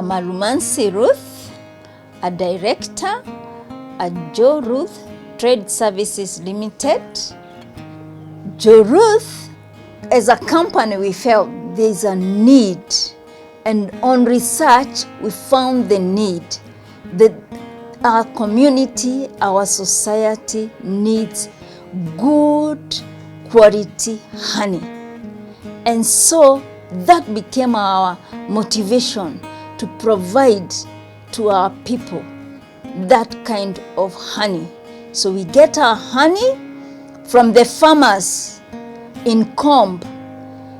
I'm Alumansi Ruth, a director at JORUTH Trade Services Limited. JORUTH, as a company, we felt there's a need, and on research, we found the need that our community, our society needs good quality honey. And so that became our motivation to provide to our people that kind of honey. So we get our honey from the farmers in comb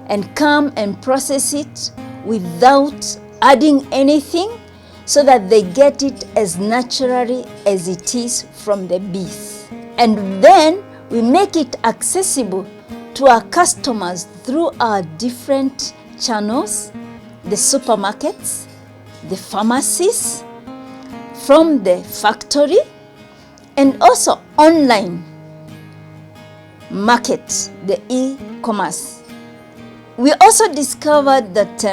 and come and process it without adding anything, so that they get it as naturally as it is from the bees. And then we make it accessible to our customers through our different channels, the supermarkets, the pharmacies, from the factory, and also online market, the e-commerce. We also discovered that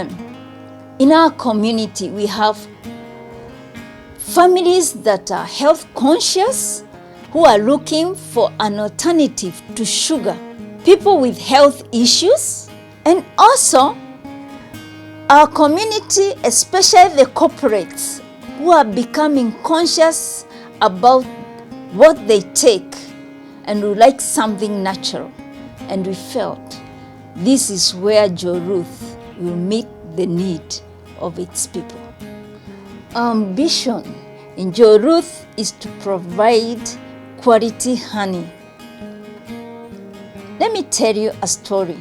in our community we have families that are health conscious, who are looking for an alternative to sugar, people with health issues, and also our community, especially the corporates, who are becoming conscious about what they take and would like something natural. And we felt this is where JORUTH will meet the need of its people. Our ambition in JORUTH is to provide quality honey. Let me tell you a story.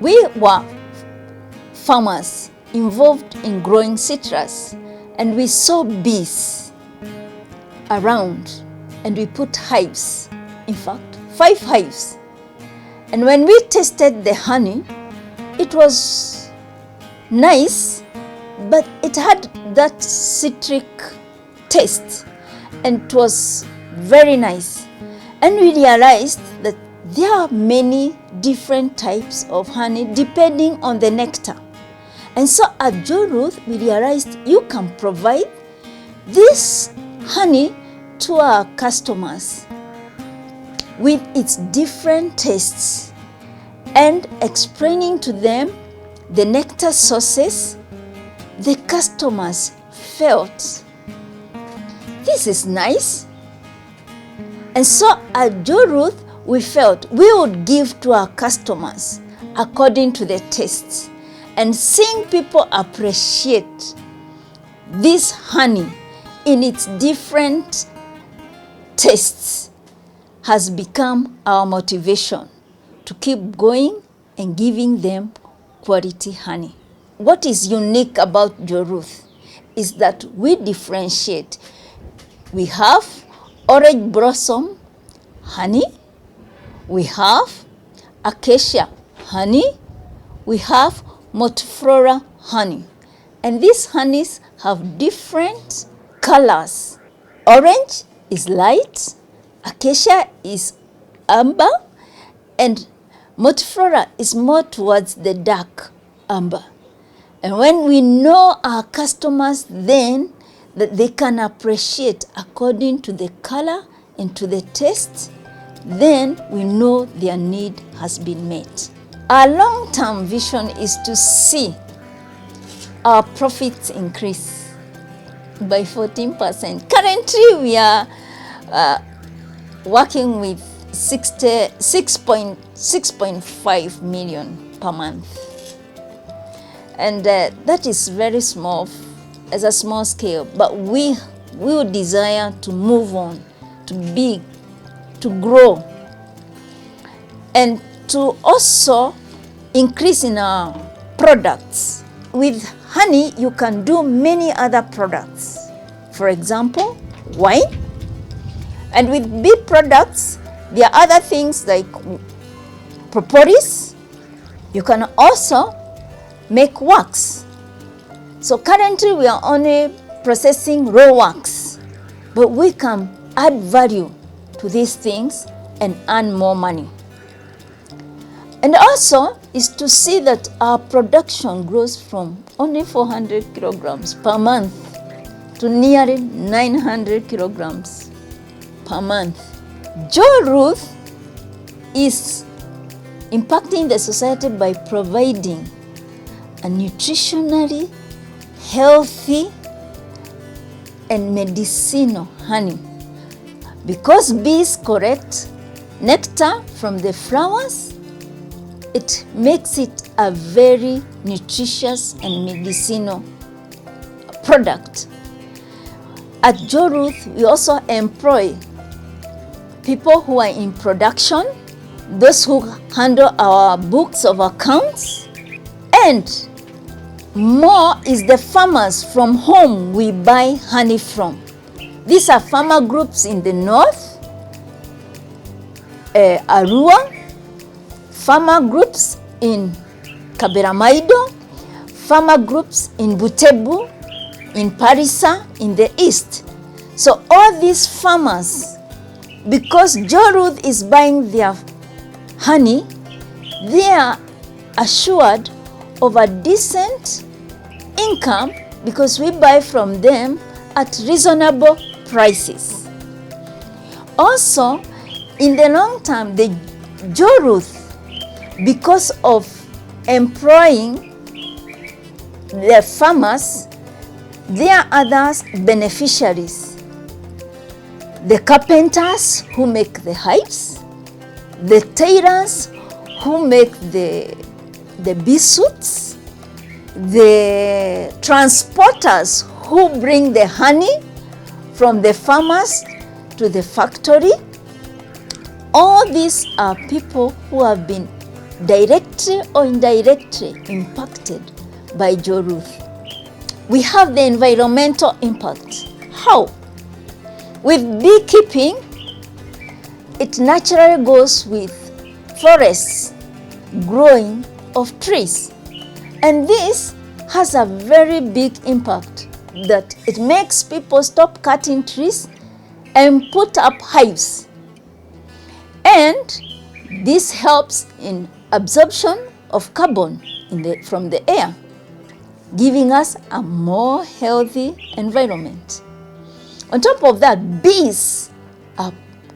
We were farmers involved in growing citrus, and we saw bees around, and we put hives, in fact 5 hives. And when we tasted the honey, it was nice, but it had that citric taste, and it was very nice. And we realized that there are many different types of honey depending on the nectar. And so at JORUTH, we realized you can provide this honey to our customers with its different tastes, and explaining to them the nectar sources. The customers felt this is nice. And so at JORUTH, we felt we would give to our customers according to their tastes. And seeing people appreciate this honey in its different tastes has become our motivation to keep going and giving them quality honey. What is unique about JORUTH is that we differentiate. We have orange blossom honey, we have acacia honey, we have multiflora honey. And these honeys have different colors. Orange is light, acacia is amber, and multiflora is more towards the dark amber. And when we know our customers, then that they can appreciate according to the color and to the taste, then we know their need has been met. Our long-term vision is to see our profits increase by 14%. Currently, we are working with 6.5 million per month. And that is very small, as a small scale, but we will desire to move on, to big, to grow, and to also increase in our products. With honey, you can do many other products. For example, wine. And with bee products, there are other things like propolis. You can also make wax. So currently we are only processing raw wax, but we can add value to these things and earn more money. And also is to see that our production grows from only 400 kilograms per month to nearly 900 kilograms per month. JORUTH is impacting the society by providing a nutritionally healthy and medicinal honey. Because bees collect nectar from the flowers, it makes it a very nutritious and medicinal product. At JORUTH, we also employ people who are in production, those who handle our books of accounts, and more is the farmers from whom we buy honey from. These are farmer groups in the north, Arua, farmer groups in Kaberamaido, farmer groups in Butebu, in Parisa, in the east. So all these farmers, because JORUTH is buying their honey, they are assured of a decent income because we buy from them at reasonable prices. Also, in the long term, the JORUTH, because of employing the farmers, there are others beneficiaries. The carpenters who make the hives, the tailors who make the bee suits, the transporters who bring the honey from the farmers to the factory. All these are people who have been directly or indirectly impacted by JORUTH. We have the environmental impact. How? With beekeeping, it naturally goes with forests growing of trees. And this has a very big impact that it makes people stop cutting trees and put up hives. And this helps in absorption of carbon from the air, giving us a more healthy environment. On top of that, bees are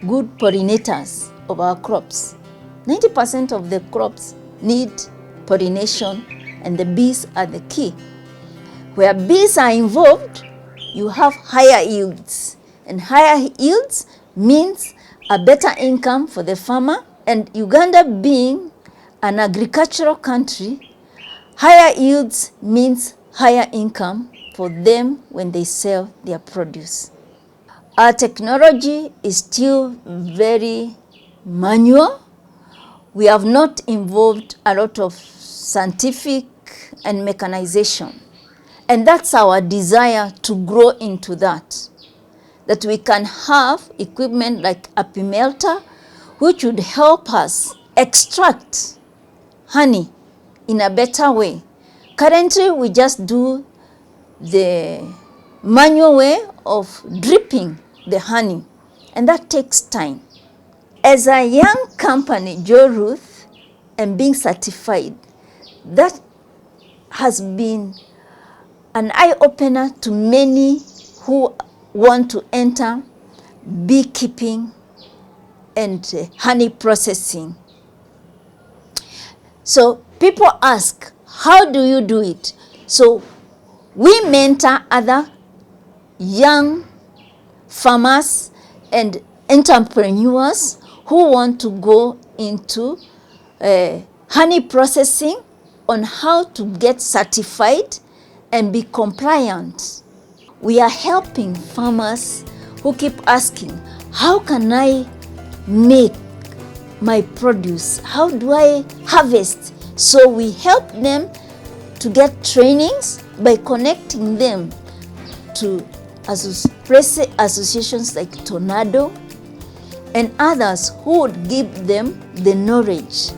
good pollinators of our crops. 90% of the crops need pollination, and the bees are the key. Where bees are involved, you have higher yields. And higher yields means a better income for the farmer. And Uganda being an agricultural country, higher yields means higher income for them when they sell their produce. Our technology is still very manual. We have not involved a lot of scientific and mechanization. And that's our desire to grow into that we can have equipment like a pea melter, which would help us extract honey in a better way. Currently, we just do the manual way of dripping the honey, and that takes time. As a young company, JORUTH, and being certified, that has been an eye-opener to many who want to enter beekeeping and honey processing. So people ask, how do you do it? So we mentor other young farmers and entrepreneurs who want to go into honey processing on how to get certified and be compliant. We are helping farmers who keep asking, how can I make my produce? How do I harvest? So we help them to get trainings by connecting them to associations like Tornado and others who would give them the knowledge